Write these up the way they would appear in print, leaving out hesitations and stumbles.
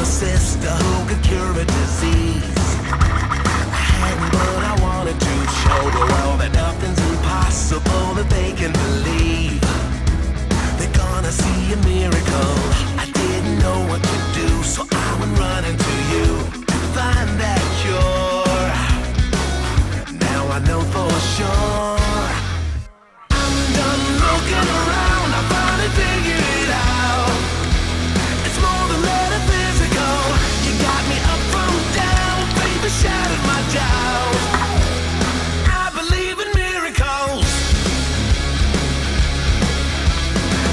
Sister who could cure a disease. I hadn't, but I wanted to show the world that nothing's impossible if they can believe. They're gonna see a miracle. I didn't know what to do, so I went running to you to find that cure. Now I know for sure. I'm done looking around, I finally figured it out. It's more than metaphysical. You got me up from down, faith has shattered my doubt. I believe in miracles.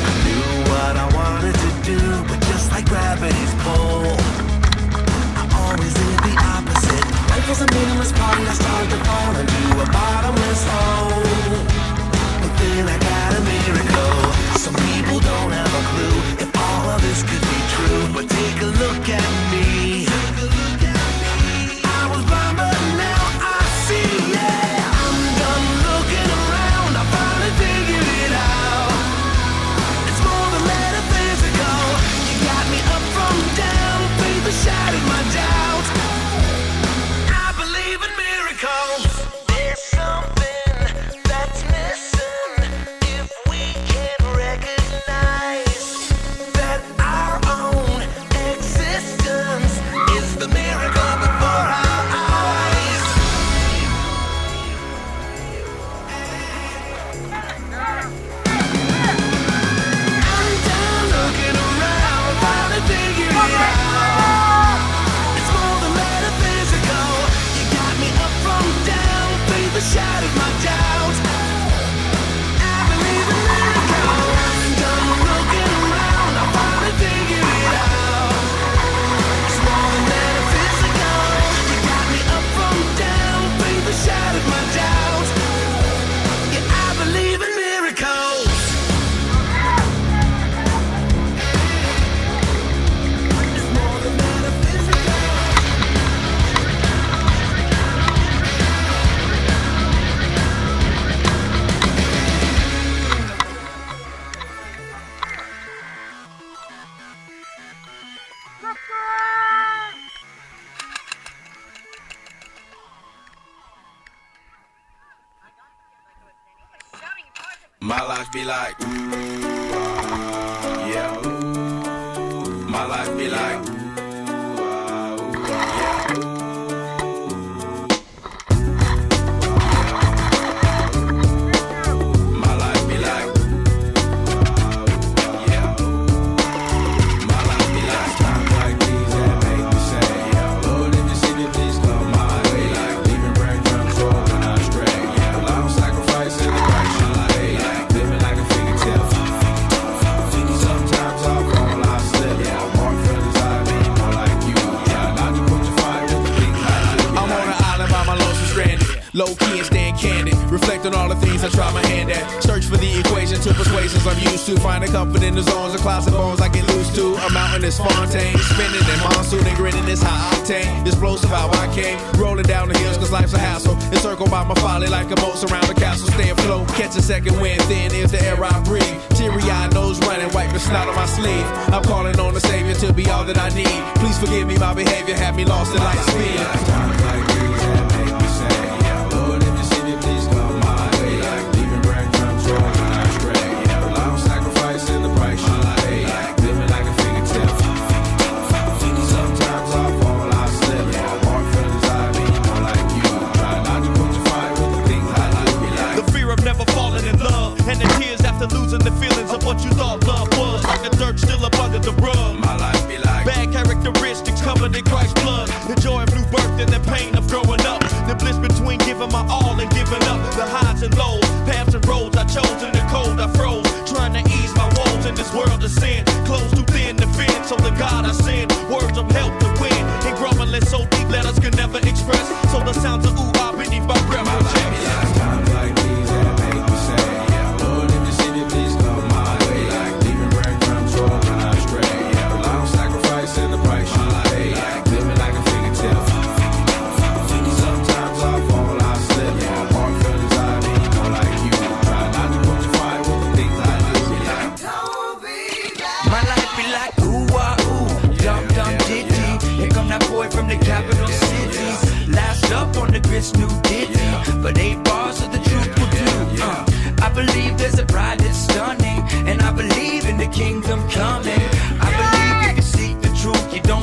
I knew what I wanted to do, but just like gravity's pull, I always did the opposite. Life was a meaningless party, I started to fall into a bottomless hole. But then I got a miracle. Some people don't have a clue if all of this could be true, but take a look at me. I was blind, but now I see. Yeah, I'm done looking around, I finally figured it out. It's more than metaphysical. You got me up from down, faith has shattered my doubt. I believe in miracles. There's something that's missing if we can't recognize that our own existence is the miracle before our eyes. I'm done looking around, finally figured it out. It's more than metaphysical. You got me up from down, faith has shattered my doubt. I believe in miracles. I'm done looking around, I finally figured it out. It's more than metaphysical. You got me up from down, faith has shattered my doubt. Yeah, I believe in miracles. It's more than metaphysical. My life be like, ooh, yeah, ooh. My life be like, ooh, yeah, ooh. My life be like, yeah, ooh. My life be like times like these that make me say, yeah, Lord, if you see me, please come my way. Like leaving breadcrumbs for when I stray. Yeah, long sacrifice in the right shine. Living like a fairy tale. Sometimes I'll fall, I slip. Yeah, I walk for the side, be more like you. Yeah, not to put your fire in the big light. I'm on an island by my lonesome stranded. Low key and staying candid. Reflect on all the things I try my hand at. Search for the equation to persuasions I'm used to. Finding comfort in the zones of clouds and bones I get loose to. A mountain is Fontaine. Spinning in monsoon and grinning is high octane. Explosive how I came. Rolling down the hills cause life's a hassle. Encircled by my folly like a moat surround the castle. Stay afloat. Catch a second wind. Thin is the air I breathe. Teary-eyed nose running. Wipe the snot on my sleeve. I'm calling on the Savior to be all that I need. Please forgive me my behavior. Had me lost in light speed. Times like these that make me say, yeah, Lord, if you see me, please come my way. Like leaving breadcrumbs for when I stray. Yeah, long sacrifice in the price you pay. Like living like a fairy tale. Sometimes I fall, I slip. Yeah, I walk for the side, be more like you. Try not to put your fire with the things I like be like. The fear of never falling in love, and the tears after losing the feelings of what you thought love was. Like the dirt still up under the rug. My life be like Bad characteristics covered in Christ's blood. The joy of new birth and the pain of growing up. The bliss between giving my all and giving up. The highs and lows, paths and roads I chose. In the cold I froze, trying to ease my woes in this world of sin. Close too thin to fit, so the God I send. Words of help to win. And grumbling so deep letters can never express. So the sounds of ooh ah beneath my breath my will life be like times like these that make me say, yeah, Lord, if you see me, please come my way. Like leaving breadcrumbs for when I stray. Yeah, long sacrifice cities. Last up on the grits, new ditty. But 8 bars of the truth will do. I believe there's a bride that's stunning, and I believe in the kingdom coming. I believe if you seek the truth, you don't